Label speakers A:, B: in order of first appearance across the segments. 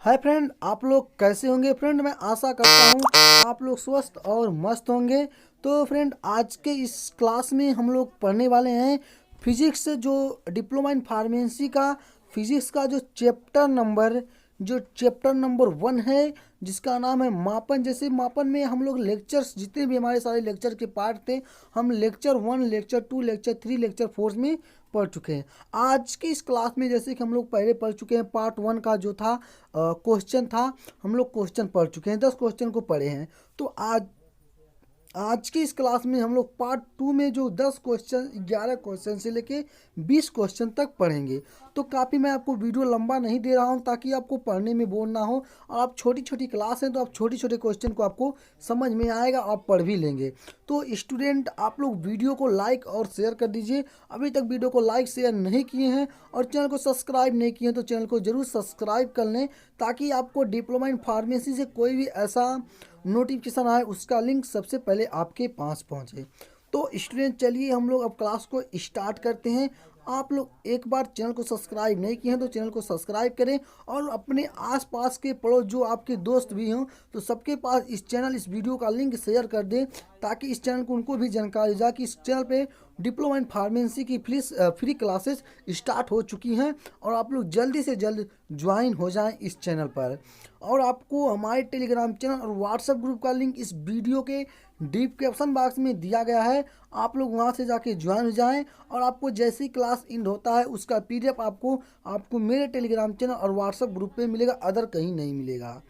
A: Hi friend, आप लोग कैसे होंगे। फ्रेंड मैं आशा करता हूँ आप लोग स्वस्थ और मस्त होंगे। तो फ्रेंड आज के इस क्लास में हम लोग पढ़ने वाले हैं फिजिक्स, जो डिप्लोमा इन फार्मेसी का फिजिक्स का जो चैप्टर नंबर 1 है, जिसका नाम है मापन। जैसे मापन में हम लोग लेक्चर्स, जितने भी हमारे सारे लेक्चर के पार्ट थे, हम लेक्चर 1, लेक्चर 2, लेक्चर 3, लेक्चर 4 में पढ़ चुके हैं। आज की इस क्लास में जैसे कि हम लोग पहले पढ़ चुके हैं, पार्ट 1 का जो था क्वेश्चन था, हम लोग क्वेश्चन पढ़ चुके हैं, 10 क्वेश्चन को पढ़े हैं। तो आज की इस क्लास में हम लोग पार्ट 2 में जो 10 क्वेश्चन, 11 क्वेश्चन से लेके 20 क्वेश्चन तक पढ़ेंगे। तो काफ़ी मैं आपको वीडियो लंबा नहीं दे रहा हूं ताकि आपको पढ़ने में बोर ना हो, और आप छोटी छोटी क्लास हैं तो आप छोटे छोटे क्वेश्चन को आपको समझ में आएगा, आप पढ़ भी लेंगे। तो स्टूडेंट, आप लोग वीडियो को लाइक और शेयर कर दीजिए। अभी तक वीडियो को लाइक शेयर नहीं किए हैं और चैनल को सब्सक्राइब नहीं किए हैं तो चैनल को ज़रूर सब्सक्राइब कर लें, ताकि आपको डिप्लोमा इन फार्मेसी से कोई भी ऐसा नोटिफिकेशन आए, उसका लिंक सबसे पहले आपके पास पहुंचे। तो स्टूडेंट, चलिए हम लोग अब क्लास को स्टार्ट करते हैं। आप लोग एक बार चैनल को सब्सक्राइब नहीं किए हैं तो चैनल को सब्सक्राइब करें, और अपने आसपास के पड़ोस, जो आपके दोस्त भी हों, तो सबके पास इस वीडियो का लिंक शेयर कर दें, ताकि इस चैनल को उनको भी जानकारी जाए कि इस चैनल पे डिप्लोमा इन फार्मेसी की फ्री क्लासेस स्टार्ट हो चुकी हैं, और आप लोग जल्दी से जल्द ज्वाइन हो जाएं इस चैनल पर। और आपको हमारे टेलीग्राम चैनल और व्हाट्सएप ग्रुप का लिंक इस वीडियो के डिस्क्रिप्शन बॉक्स में दिया गया है, आप लोग वहां से जाके ज्वाइन हो जाएं, और आपको जैसी क्लास एंड होता है उसका पीडीएफ आपको मेरे टेलीग्राम चैनल और व्हाट्सएप ग्रुप पे मिलेगा, अदर कहीं नहीं मिलेगा।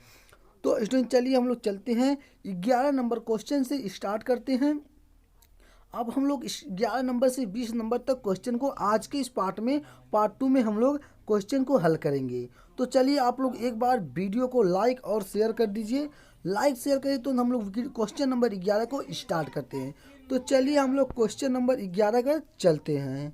A: तो स्टूडेंट, चलिए हम लोग चलते हैं 11 नंबर क्वेश्चन से स्टार्ट करते हैं। अब हम लोग 11 नंबर से 20 नंबर तक क्वेश्चन को आज के इस पार्ट 2 में हम लोग क्वेश्चन को हल करेंगे। तो चलिए आप लोग एक बार वीडियो को लाइक और शेयर कर दीजिए। लाइक शेयर करें तो हम लोग क्वेश्चन नंबर 11 को स्टार्ट करते हैं। तो चलिए हम लोग क्वेश्चन नंबर 11 का चलते हैं।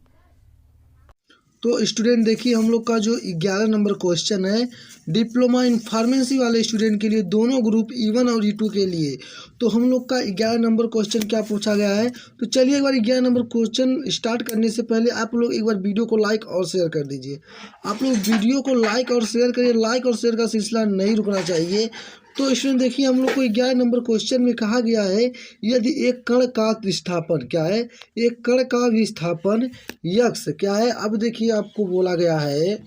A: तो स्टूडेंट देखिए, हम लोग का जो 11 नंबर क्वेश्चन है डिप्लोमा इन फार्मेसी वाले स्टूडेंट के लिए, दोनों ग्रुप E1 और E2 के लिए। तो हम लोग का 11 नंबर क्वेश्चन क्या पूछा गया है। तो चलिए एक बार 11 नंबर क्वेश्चन स्टार्ट करने से पहले आप लोग एक बार वीडियो को लाइक और शेयर कर दीजिए। आप लोग वीडियो को लाइक और शेयर करिए, लाइक और शेयर का सिलसिला नहीं रुकना चाहिए। तो स्टूडेंट देखिए, हम लोग को 11 नंबर क्वेश्चन में कहा गया है, यदि एक कण का विस्थापन क्या है, एक कण का विस्थापन यक्स क्या है। अब देखिए आपको बोला गया है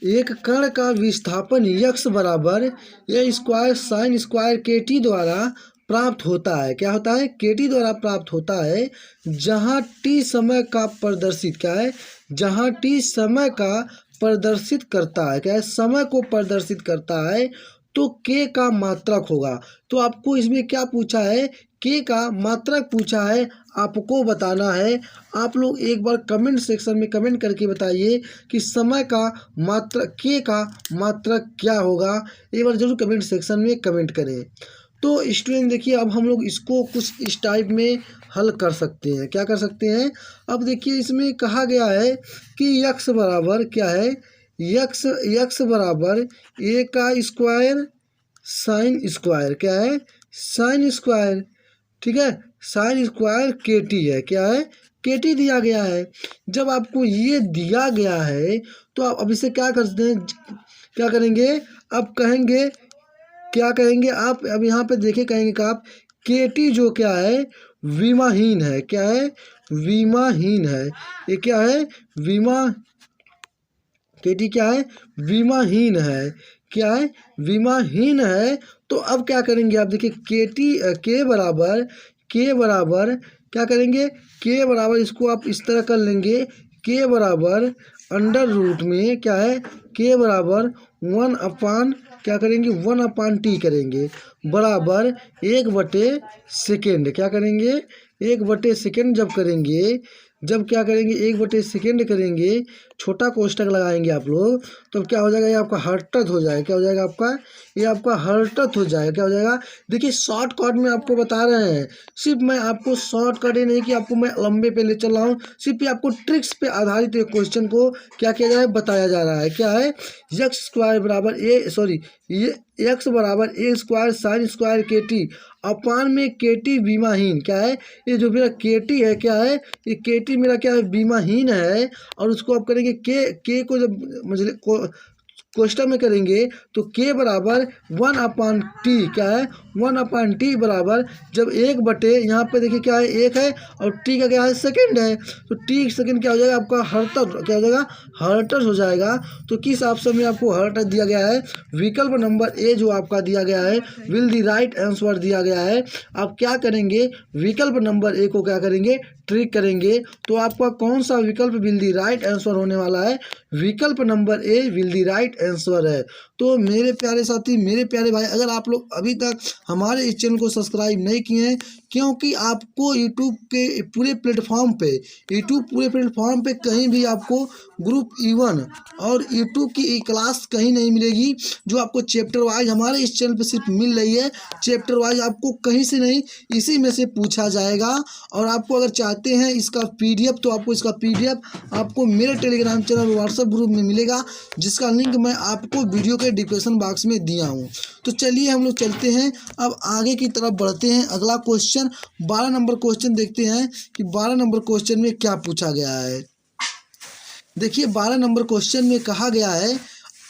A: एक कण का विस्थापन यक्स बराबर ए स्क्वायर साइन स्क्वायर के टी द्वारा प्राप्त होता है। क्या होता है? के टी द्वारा प्राप्त होता है, जहाँ टी समय का प्रदर्शित क्या है, जहाँ टी समय का प्रदर्शित करता है, क्या है, समय को प्रदर्शित करता है, तो के का मात्रक होगा। तो आपको इसमें क्या पूछा है, के का मात्रक पूछा है, आपको बताना है। आप लोग एक बार कमेंट सेक्शन में कमेंट करके बताइए कि समय का मात्रक, के का मात्रक क्या होगा। एक बार जरूर कमेंट सेक्शन में कमेंट करें। तो स्टूडेंट देखिए, अब हम लोग इसको कुछ इस टाइप में हल कर सकते हैं। क्या कर सकते हैं? अब देखिए इसमें कहा गया है कि यक्स बराबर क्या है, यक्स बराबर ए का स्क्वायर साइन स्क्वायर, क्या है, साइन स्क्वायर, ठीक है, साइन स्क्वायर के टी है, क्या है, के टी दिया गया है। जब आपको ये दिया गया है तो आप अब इसे क्या करते हैं, क्या करेंगे, अब कहेंगे, क्या कहेंगे आप, अब यहाँ पे देखिए, कहेंगे कि आप के टी जो क्या है, विमाहीन है, क्या है, विमाहीन है। ये क्या है, के टी क्या है, विमाहीन है, क्या है, विमाहीन है। तो अब क्या करेंगे आप देखिए, के बराबर क्या करेंगे, के बराबर इसको आप इस तरह कर लेंगे, के बराबर अंडर रूट में क्या है, के बराबर 1 अपान क्या करेंगे, 1 अपान टी करेंगे, बराबर 1/सेकेंड, क्या करेंगे, 1/सेकेंड जब करेंगे, जब क्या करेंगे, 1/सेकेंड करेंगे, छोटा कोष्टक लगाएंगे आप लोग, तो क्या हो जाएगा, ये आपका हरकत हो जाएगा। क्या हो जाएगा आपका, ये आपका हरकत हो जाएगा। क्या हो जाएगा, देखिए शॉर्टकट में आपको बता रहे हैं, सिर्फ मैं आपको शॉर्टकट ही नहीं कि आपको मैं लंबे पे ले चल रहा हूँ, सिर्फ ये आपको ट्रिक्स पे आधारित एक क्वेश्चन को क्या किया जाए, बताया जा रहा है। क्या है, यक्स स्क्वायर बराबर ये एक्स बराबर ए स्क्वायर साइन स्क्वायर के टी अपान में के टी विमाहीन, क्या है, ये जो मेरा के टी है, क्या है, ये के व्यक्ति मेरा क्या है बीमाहीन है और उसको आप करेंगे के को जब मतलब कोष्टक में करेंगे तो के बराबर 1/t क्या है 1/t बराबर जब 1/, यहाँ पे देखिए क्या है 1 है और टी का क्या है सेकंड है, तो टी सेकंड क्या हो जाएगा आपका हर्टर, क्या हो जाएगा हर्टर्स हो जाएगा। तो किस ऑप्शन में आपको हर्टर्स दिया गया है, विकल्प नंबर ए जो आपका दिया गया है विल दी राइट आंसर दिया गया है। आप क्या करेंगे विकल्प नंबर ए को क्या करेंगे ट्रिक करेंगे, तो आपका कौन सा विकल्प विल दी राइट आंसर होने वाला है, विकल्प number A will the right answer है। तो मेरे प्यारे साथी मेरे प्यारे भाई, अगर आप लोग अभी तक हमारे इस चैनल को सब्सक्राइब नहीं किए हैं, क्योंकि आपको यूट्यूब के पूरे प्लेटफॉर्म पे कहीं भी आपको ग्रुप E1 और यूट्यूब की क्लास कहीं नहीं मिलेगी जो आपको चैप्टर वाइज हमारे इस चैनल पे सिर्फ मिल रही है। चैप्टर वाइज आपको कहीं से नहीं, इसी में से पूछा जाएगा। और आपको अगर चाहते हैं इसका PDF, तो आपको इसका PDF आपको मेरे टेलीग्राम चैनल व्हाट्सएप ग्रुप में मिलेगा, जिसका लिंक मैं आपको वीडियो के डिस्क्रिप्शन बॉक्स में दिया हूँ। तो चलिए हम लोग चलते हैं अब आगे की तरफ बढ़ते हैं। अगला क्वेश्चन 12 नंबर क्वेश्चन देखते हैं कि 12 नंबर क्वेश्चन में क्या पूछा गया है। देखिए 12 नंबर क्वेश्चन में कहा गया है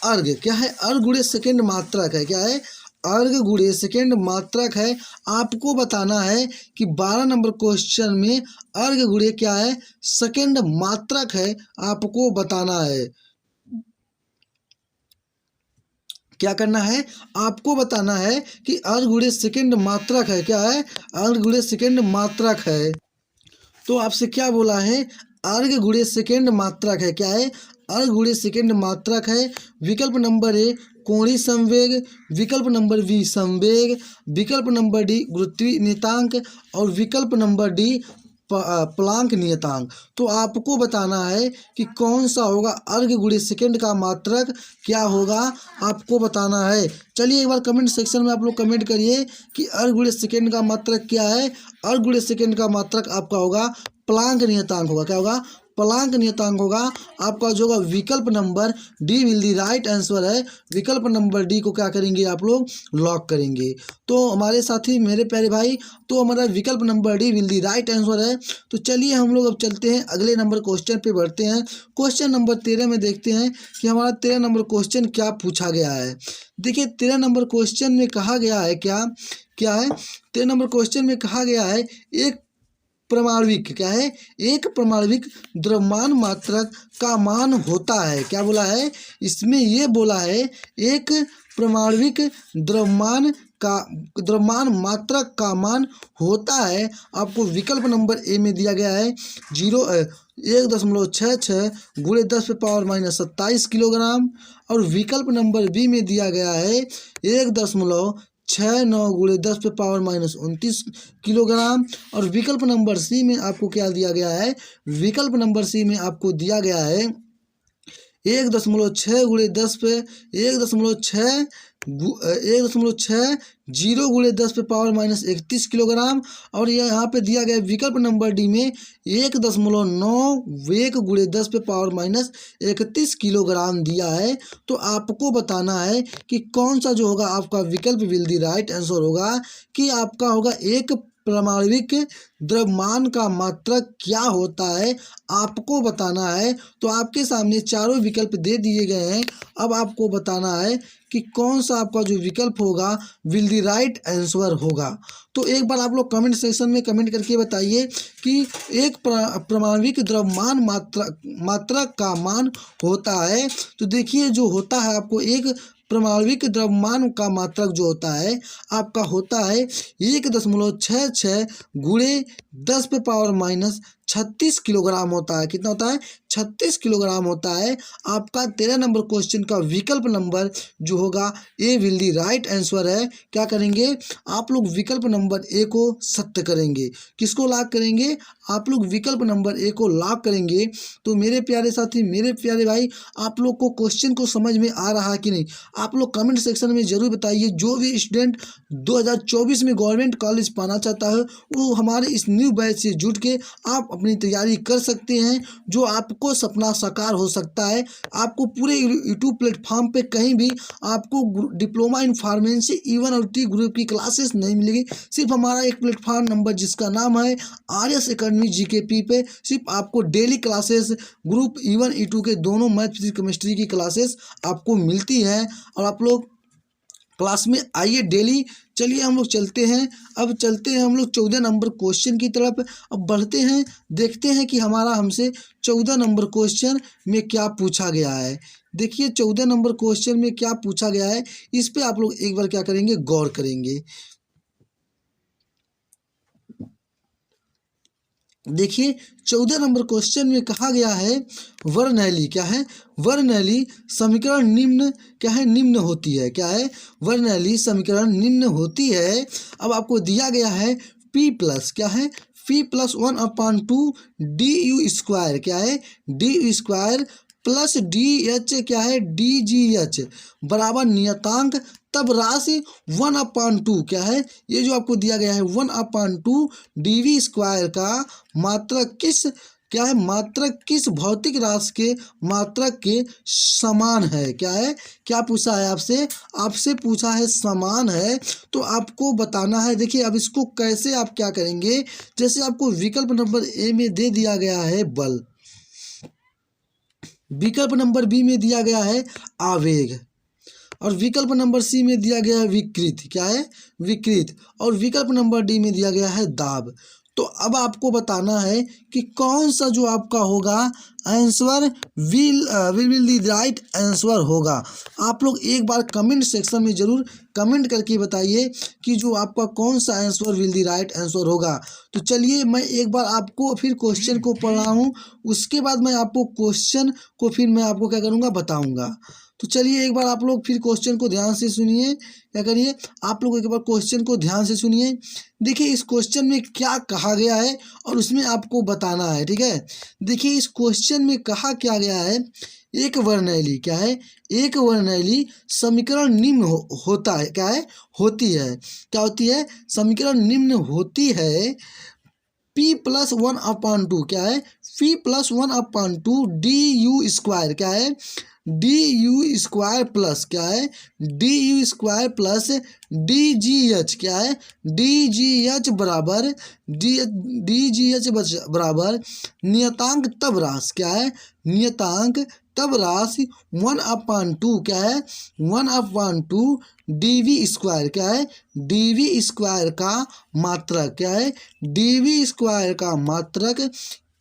A: अर्घ क्या है, अर्घ गुणे सेकंड मात्रक है, क्या है अर्घ गुणे सेकंड मात्रक है। आपको बताना है कि 12 नंबर क्वेश्चन में अर्घ गुणे क्या है सेकंड मात्रक है, आपको बताना है। क्या करना है आपको बताना है कि अर्घ गुणे सेकंड मात्रक है, क्या है अर्घ गुणे सेकंड मात्रक है। तो आपसे क्या बोला है अर्घ गुणे सेकंड मात्रक है, क्या है अर्घ गुणे सेकंड मात्रक है। विकल्प नंबर ए कोणीय संवेग, विकल्प नंबर बी संवेग, विकल्प नंबर डी गुरुत्वीय नियतांक और विकल्प नंबर डी प्लांक नियतांक। तो आपको बताना है कि कौन सा होगा अर्घ गुणे सेकंड का मात्रक क्या होगा, आपको बताना है। चलिए एक बार कमेंट सेक्शन में आप लोग कमेंट करिए कि अर्घ गुणे सेकंड का मात्रक क्या है। अर्घ गुणे सेकंड का मात्रक आपका होगा प्लांक नियतांक होगा, क्या होगा प्लांक नियतांक होगा। आपका जो होगा विकल्प number D will the right answer है। विकल्प नंबर डी को क्या करेंगे आप लोग लॉक करेंगे। तो हमारे साथी मेरे प्यारे भाई, तो हमारा विकल्प number D will the right answer है। तो चलिए हम लोग अब चलते हैं अगले नंबर क्वेश्चन पे बढ़ते हैं। क्वेश्चन नंबर 13 में देखते हैं कि हमारा 13 नंबर क्वेश्चन क्या पूछा गया है। देखिए 13 नंबर क्वेश्चन में कहा गया है क्या है 13 नंबर क्वेश्चन में कहा गया है एक प्रमाणविक क्या है एक प्रमाणविक द्रव्यमान मात्रक का मान होता है। क्या बोला है इसमें, ये बोला है एक प्रमाणविक द्रव्यमान मात्रक का मान होता है। आपको विकल्प नंबर ए में दिया गया है 1.66 गुणे 10⁻⁻27 किलोग्राम और विकल्प नंबर बी में दिया गया है 1.69 गुणे 10⁻⁻29 किलोग्राम और विकल्प नंबर सी में आपको क्या दिया गया है, विकल्प नंबर सी में आपको दिया गया है 1.6 गुणे 1.60 गुणे 10⁻31 किलोग्राम और यहाँ पे दिया गया विकल्प नंबर डी में 1.91 गुणे 10⁻31 किलोग्राम दिया है। तो आपको बताना है कि कौन सा जो होगा आपका विकल्प विल दी राइट आंसर होगा, कि आपका होगा एक प्रमाणविक द्रव्यमान का मात्रक क्या होता है, आपको बताना है। तो आपके सामने चारों विकल्प दे दिए गए हैं। अब आपको बताना है कि कौन सा आपका जो विकल्प होगा विल दी राइट आंसर होगा। तो एक बार आप लोग कमेंट सेक्शन में कमेंट करके बताइए कि एक प्रमाणविक द्रव्यमान मात्रक का मान होता है। तो देखिए जो होता है आपको एक प्रमाणविक द्रव्यमान का मात्रक जो होता है आपका होता है 1.66 गुणे 10⁻⁻36 किलोग्राम होता है। कितना होता है 36 किलोग्राम होता है। आपका 13 नंबर क्वेश्चन का विकल्प नंबर जो होगा ए विल दी राइट आंसर है। क्या करेंगे आप लोग विकल्प नंबर ए को सत्य करेंगे। किसको लॉक करेंगे, आप लोग विकल्प नंबर ए को लॉक करेंगे। तो मेरे प्यारे साथी मेरे प्यारे भाई, आप लोग को क्वेश्चन को समझ में आ रहा है कि नहीं, आप लोग कमेंट सेक्शन में जरूर बताइए। जो भी स्टूडेंट 2024 में गवर्नमेंट कॉलेज पाना चाहता है वो हमारे इस न्यू बैच से जुड़ के आप अपनी तैयारी कर सकते हैं, जो आपको सपना साकार हो सकता है। आपको पूरे यूट्यूब प्लेटफॉर्म पे कहीं भी आपको डिप्लोमा इन फार्मेसी E1 और T ग्रुप की क्लासेस नहीं मिलेगी। सिर्फ हमारा एक प्लेटफॉर्म नंबर जिसका नाम है RS Academy अकेडमी GKP पे सिर्फ आपको daily classes group E1 E2 के दोनों मैथ फिजिक्स केमिस्ट्री की क्लासेस आपको मिलती है और आप लोग क्लास में आइए डेली। चलिए हम लोग चलते हैं, अब चलते हैं हम लोग 14 नंबर क्वेश्चन की तरफ। अब बढ़ते हैं, देखते हैं कि हमारा हमसे 14 नंबर क्वेश्चन में क्या पूछा गया है। देखिए 14 नंबर क्वेश्चन में क्या पूछा गया है, इस पे आप लोग एक बार क्या करेंगे, गौर करेंगे। देखिए 14 नंबर क्वेश्चन में कहा गया है वर्णैली, क्या है, वर्णैली समीकरण निम्न, क्या है, निम्न होती है, क्या है, वर्णैली समीकरण निम्न होती है। अब आपको दिया गया है P प्लस, क्या है, P+1/2 DU², क्या है, DU² प्लस DH, क्या है, DGH बराबर नियतांक तब राशि 1/2, क्या है, ये जो आपको दिया गया है 1/2 DV² का मात्रक किस, क्या है, मात्रक किस भौतिक राशि के मात्रक के समान है, क्या है, क्या पूछा है आपसे, आपसे पूछा है समान है, तो आपको बताना है। देखिए अब इसको कैसे आप क्या करेंगे, जैसे आपको विकल्प नंबर ए में दे दिया गया है बल, विकल्प नंबर बी में दिया गया है आवेग, और विकल्प नंबर सी में दिया गया है विकृत, क्या है, विकृत, और विकल्प नंबर डी में दिया गया है दाब। तो अब आपको बताना है कि कौन सा जो आपका होगा answer will the right answer होगा। आप लोग एक बार कमेंट सेक्शन में ज़रूर कमेंट करके बताइए कि जो आपका कौन सा answer will the right answer होगा। तो चलिए मैं एक बार आपको फिर क्वेश्चन को पढ़ रहा हूँ, उसके बाद मैं आपको क्वेश्चन को फिर मैं आपको क्या करूँगा, बताऊँगा। तो चलिए एक बार आप लोग फिर क्वेश्चन को ध्यान से सुनिए, क्या करिए, आप लोग एक बार क्वेश्चन को ध्यान से सुनिए। देखिए इस क्वेश्चन में क्या कहा गया है और उसमें आपको बताना है, ठीक है। देखिए इस क्वेश्चन में कहा क्या गया है, एक वर्णैली, क्या है, एक वर्णैली समीकरण निम्न होता है, क्या है, होती है, क्या होती है, समीकरण निम्न होती है P+1/2, क्या है, P+1/2 DU², क्या है, DU² प्लस, क्या है, DU² प्लस DGH, क्या है, DGH बराबर DGH बराबर नियतांक तब राशि, क्या है, नियतांक तब राशि 1/2, क्या है, 1/2 DV², क्या है, DV² का मात्रक, क्या है, DV² का मात्रक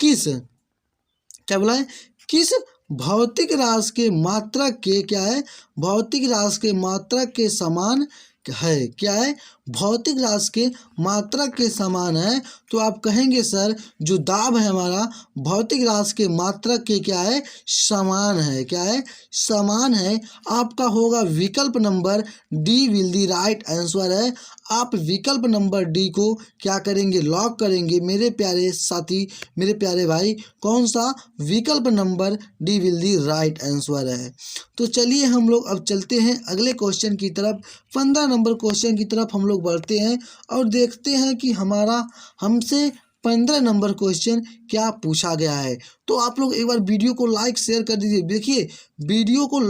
A: किस, क्या बोला है, किस भौतिक राशि के मात्रक के, क्या है, भौतिक राशि के मात्रक के समान है, क्या है, भौतिक राशि के मात्रक के समान है। तो आप कहेंगे सर जो दाब है हमारा भौतिक राशि के मात्रक के क्या है, समान है, क्या है, समान है। आपका होगा विकल्प number D will the right answer है। आप विकल्प नंबर डी को क्या करेंगे, लॉक करेंगे मेरे प्यारे साथी, मेरे प्यारे भाई, कौन सा, विकल्प number D will the right answer है। तो चलिए हम लोग अब चलते हैं अगले क्वेश्चन की तरफ, 15 नंबर क्वेश्चन की तरफ हम लोग बढ़ते हैं और देखते हैं कि हमारा हमसे 15 नंबर क्वेश्चन क्या पूछा गया है। तो आप लोग एक बार वीडियो को लाइक शेयर कर दीजिए। देखिए वीडियो को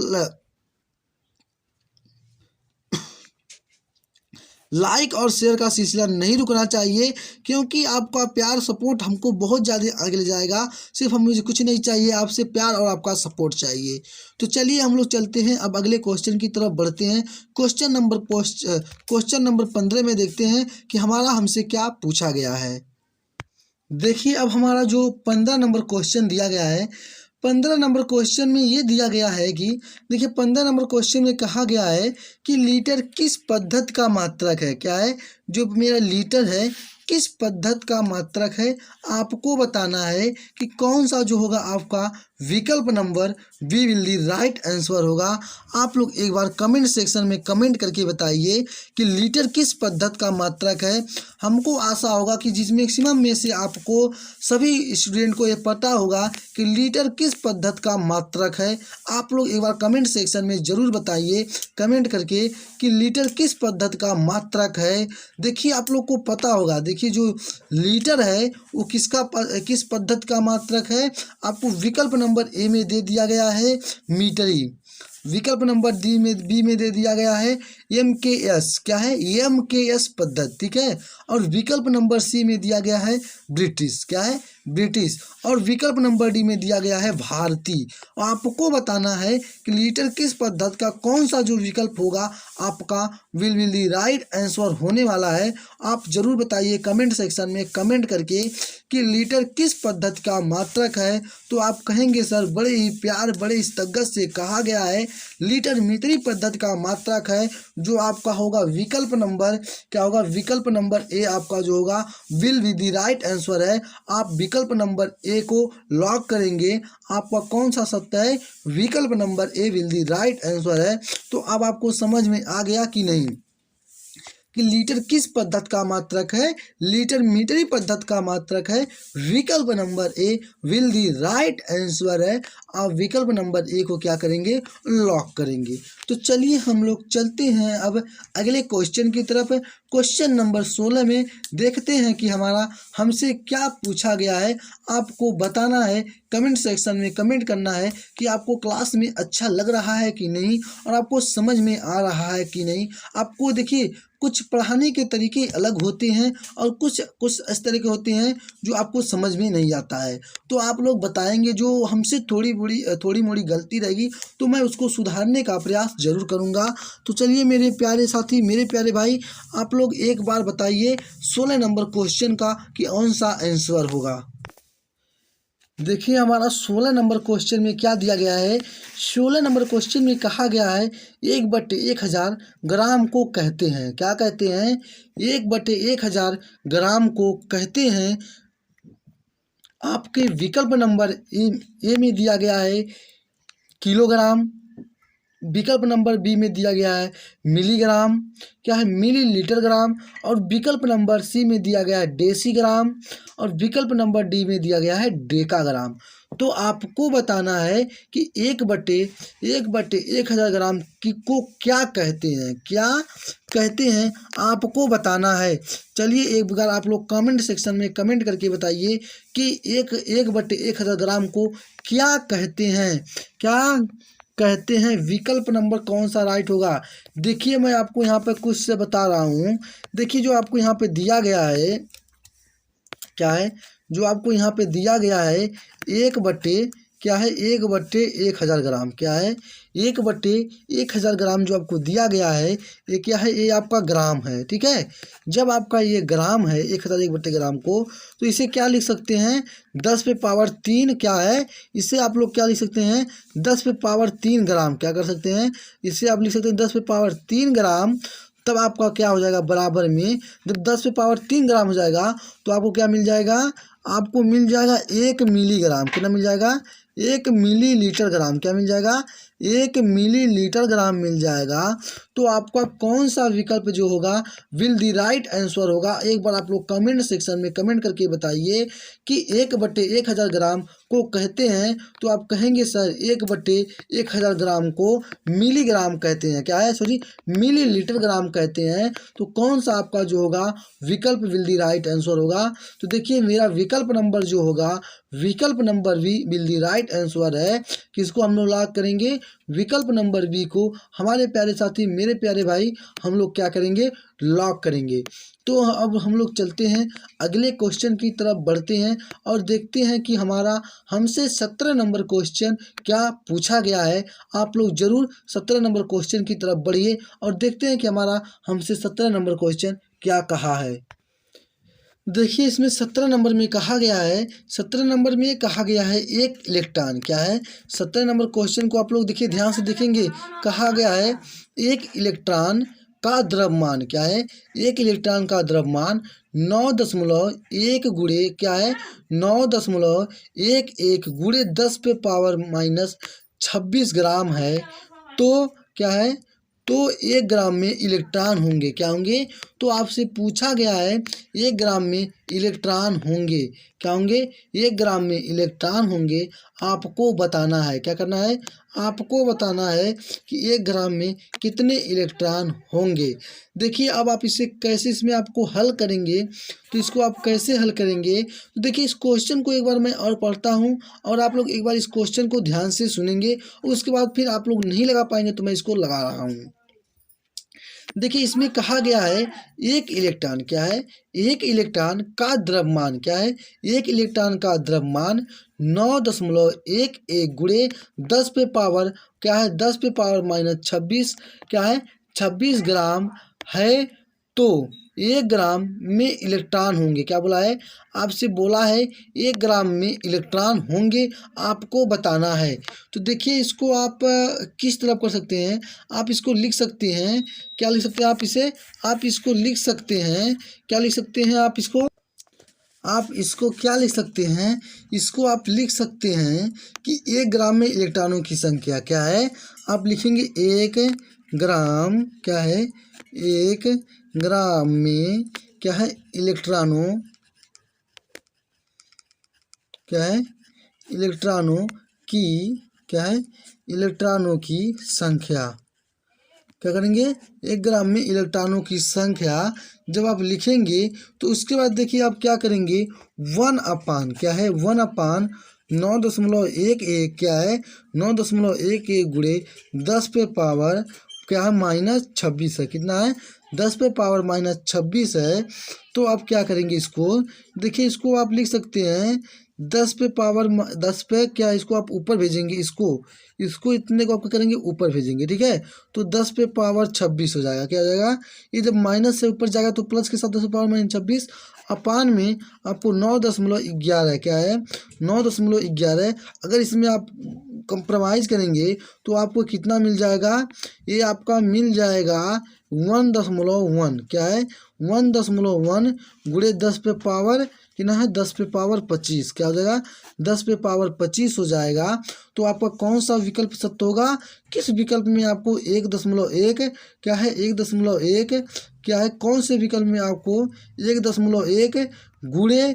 A: लाइक और शेयर का सिलसिला नहीं रुकना चाहिए, क्योंकि आपका प्यार सपोर्ट हमको बहुत ज़्यादा आगे ले जाएगा। सिर्फ हमें कुछ नहीं चाहिए, आपसे प्यार और आपका सपोर्ट चाहिए। तो चलिए हम लोग चलते हैं अब अगले क्वेश्चन की तरफ बढ़ते हैं। क्वेश्चन नंबर 15 में देखते हैं कि हमारा हमसे क्या पूछा गया है। देखिए अब हमारा जो 15 नंबर क्वेश्चन दिया गया है, 15 नंबर क्वेश्चन में ये दिया गया है कि देखिए 15 नंबर क्वेश्चन में कहा गया है कि लीटर किस पद्धति का मात्रक है, क्या है, जो मेरा लीटर है किस पद्धति का मात्रक है। आपको बताना है कि कौन सा जो होगा आपका विकल्प number B will the right answer होगा। आप लोग एक बार कमेंट सेक्शन में कमेंट करके बताइए कि लीटर किस पद्धति का मात्रक है। हमको आशा होगा कि जिस मैक्सिमम में से आपको सभी स्टूडेंट को ये पता होगा कि लीटर किस पद्धति का मात्रक है। आप लोग एक बार कमेंट सेक्शन में ज़रूर बताइए कमेंट करके कि लीटर किस पद्धति का मात्रक है। देखिए आप लोग को पता होगा, देखिए जो लीटर है वो किस पद्धति का मात्रक है। आपको विकल्प नंबर ए में दे दिया गया है मीटरी, विकल्प नंबर बी में दे दिया गया है MKS, क्या है MKS पद्धति, ठीक है। और विकल्प नंबर सी में दिया गया है ब्रिटिश, क्या है ब्रिटिश। और विकल्प नंबर डी में दिया गया है भारतीय। आपको बताना है कि लीटर किस पद्धति का कौन सा जो विकल्प होगा आपका विल दी राइट आंसर होने वाला है। आप जरूर बताइए कमेंट सेक्शन में कमेंट करके कि लीटर किस पद्धति का मात्रक है। तो आप कहेंगे सर बड़े ही प्यार बड़े ही तगत से कहा गया है लीटर मीटरी पद्धति का मात्रक है, जो आपका होगा विकल्प नंबर, क्या होगा विकल्प नंबर ए आपका जो होगा will be the right answer है। आप विकल्प नंबर ए को लॉक करेंगे, आपका कौन सा सत्य है, विकल्प number A will the right answer है। तो अब आपको समझ में आ गया कि नहीं कि लीटर किस पद्धति का मात्रक है, लीटर मीटरी पद्धति का मात्रक है, विकल्प number A will the right answer है। आप विकल्प नंबर ए को क्या करेंगे, लॉक करेंगे। तो चलिए हम लोग चलते हैं अब अगले क्वेश्चन की तरफ। क्वेश्चन नंबर 16 में देखते हैं कि हमारा हमसे क्या पूछा गया है। आपको बताना है, कमेंट सेक्शन में कमेंट करना है कि आपको क्लास में अच्छा लग रहा है कि नहीं और आपको समझ में आ रहा है कि नहीं। आपको देखिए कुछ पढ़ाने के तरीके अलग होते हैं और कुछ इस तरह के होते हैं जो आपको समझ में नहीं आता है। तो आप लोग बताएंगे, जो हमसे थोड़ी मोड़ी गलती रहेगी तो मैं उसको सुधारने का प्रयास जरूर करूंगा। तो चलिए मेरे प्यारे साथी मेरे प्यारे भाई, आप लोग एक बार बताइए 16 नंबर क्वेश्चन का कि कौन सा आंसर होगा। देखिए हमारा 16 नंबर क्वेश्चन में क्या दिया गया है। 16 नंबर क्वेश्चन में कहा गया है 1/1000 ग्राम को कहते हैं, क्या कहते हैं, 1/1000 ग्राम को कहते हैं। आपके विकल्प नंबर ए में दिया गया है किलोग्राम, विकल्प नंबर बी में दिया गया है मिलीग्राम, क्या है मिलीलीटर ग्राम, और विकल्प नंबर सी में दिया गया है डेसीग्राम, और विकल्प नंबर डी में दिया गया है डेकाग्राम। तो आपको बताना है कि 1/1000 ग्राम को क्या कहते हैं, क्या कहते हैं, आपको बताना है। चलिए एक बार आप लोग कमेंट सेक्शन में कमेंट करके बताइए कि 1/1000 ग्राम को क्या कहते हैं, क्या कहते हैं। विकल्प नंबर कौन सा राइट होगा। देखिए मैं आपको यहाँ पे कुछ से बता रहा हूँ। देखिए जो आपको यहाँ पे दिया गया है, क्या है, जो आपको यहाँ पे दिया गया है 1/1000 ग्राम, क्या है 1/1000 ग्राम जो आपको दिया गया है ये क्या है, ये आपका ग्राम है, ठीक है। जब आपका ये ग्राम है 1000 1/10 ग्राम को, तो इसे क्या लिख सकते हैं 10 पे पावर 3, क्या है इसे आप लोग क्या लिख सकते हैं 10 पे पावर 3 ग्राम, क्या कर सकते हैं इसे आप लिख सकते हैं 10 पे पावर 3 ग्राम। तब आपका क्या हो जाएगा बराबर में, जब 10 पे पावर 3 ग्राम हो जाएगा तो आपको क्या मिल जाएगा, आपको मिल जाएगा 1 मिलीग्राम, कितना मिल जाएगा 1 मिलीलीटर ग्राम, क्या मिल जाएगा 1 मिलीलीटर ग्राम मिल जाएगा। तो आपका कौन सा विकल्प जो होगा विल दी राइट आंसर होगा। एक बार आप लोग कमेंट सेक्शन में कमेंट करके बताइए कि 1/1000 ग्राम को कहते हैं। तो आप कहेंगे सर 1/1000 ग्राम को मिलीग्राम कहते हैं, क्या है सॉरी मिलीलीटर ग्राम कहते हैं। तो कौन सा आपका जो होगा विकल्प विल दी राइट आंसर होगा। तो देखिए मेरा विकल्प नंबर जो होगा विकल्प number B will the right answer है। किसको हम लोग लॉक करेंगे, विकल्प नंबर बी को। हमारे प्यारे साथी मेरे प्यारे भाई हम लोग क्या करेंगे, लॉक करेंगे। तो अब हम लोग चलते हैं अगले क्वेश्चन की तरफ बढ़ते हैं और देखते हैं कि हमारा हमसे 17 नंबर क्वेश्चन क्या पूछा गया है। आप लोग जरूर 17 नंबर क्वेश्चन की तरफ बढ़िए और देखते हैं कि हमारा हमसे 17 नंबर क्वेश्चन क्या कहा है। देखिए इसमें 17 नंबर में कहा गया है, 17 नंबर में कहा गया है एक इलेक्ट्रॉन, क्या है 17 नंबर क्वेश्चन को आप लोग देखिए ध्यान से देखेंगे। कहा गया है एक इलेक्ट्रॉन का द्रव्यमान, क्या है एक इलेक्ट्रॉन का द्रव्यमान 9.1 गुणे क्या है 9.11 गुणे 10 पे पावर -26 ग्राम है। तो क्या है, तो 1 ग्राम में इलेक्ट्रॉन होंगे, क्या होंगे, तो आपसे पूछा गया है 1 ग्राम में इलेक्ट्रॉन होंगे, क्या होंगे, 1 ग्राम में इलेक्ट्रॉन होंगे, आपको बताना है, क्या करना है, आपको बताना है कि 1 ग्राम में कितने इलेक्ट्रॉन होंगे। देखिए अब आप इसे कैसे इसमें आपको हल करेंगे, तो इसको आप कैसे हल करेंगे, तो देखिए इस क्वेश्चन को एक बार मैं और पढ़ता हूँ और आप लोग एक बार इस क्वेश्चन को ध्यान से सुनेंगे, उसके बाद फिर आप लोग नहीं लगा पाएंगे तो मैं इसको लगा रहा हूँ। देखिए इसमें कहा गया है 1 इलेक्ट्रॉन, क्या है, 1 इलेक्ट्रॉन का द्रव्यमान, क्या है, 1 इलेक्ट्रॉन का द्रव्यमान 9.11 गुणे 10 पे पावर, क्या है, 10 पे पावर -26, क्या है, 26 ग्राम है। तो 1 ग्राम में इलेक्ट्रॉन होंगे, क्या बोला है, आपसे बोला है 1 ग्राम में इलेक्ट्रॉन होंगे, आपको बताना है। तो देखिए इसको आप किस तरह कर सकते हैं, आप इसको लिख सकते हैं, क्या लिख सकते हैं आप इसे, आप इसको लिख सकते हैं, क्या लिख सकते हैं आप इसको क्या लिख सकते हैं, इसको आप लिख सकते हैं कि 1 ग्राम में इलेक्ट्रॉनों की संख्या क्या है, आप लिखेंगे 1 ग्राम, क्या है, 1 ग्राम में क्या है, इलेक्ट्रॉनों, क्या है, इलेक्ट्रॉनों की, क्या है, इलेक्ट्रॉनों की संख्या, क्या करेंगे, 1 ग्राम में इलेक्ट्रॉनों की संख्या जब आप लिखेंगे तो उसके बाद देखिए आप क्या करेंगे, 1 अपान, क्या है, 1 अपान 9.11, क्या है, 9.11 गुणे 10 पे पावर, क्या है, -26 है, कितना है, 10 पे पावर -26 है। तो आप क्या करेंगे इसको, देखिए इसको आप लिख सकते हैं 10 पे पावर 10 पे, क्या इसको आप ऊपर भेजेंगे, इसको इतने को आप क्या करेंगे, ऊपर भेजेंगे, ठीक है। तो 10 पे पावर 26 हो जाएगा, क्या हो जाएगा, ये जब माइनस से ऊपर जाएगा तो प्लस के साथ 10 पे पावर -26 अपान में आपको 9.11, क्या है, 9.11, अगर इसमें आप कंप्रोमाइज़ करेंगे तो आपको कितना मिल जाएगा, ये आपका मिल जाएगा 1.1, क्या है, 1.1 गुणे 10 पे पावर कितना है, 10 पे पावर 25, क्या हो जाएगा, 10 पे पावर 25 हो जाएगा। तो आपका कौन सा विकल्प सत्य होगा, किस विकल्प में आपको 1.1, क्या है, 1.1, क्या है, कौन से विकल्प में आपको 1.1 गुणे,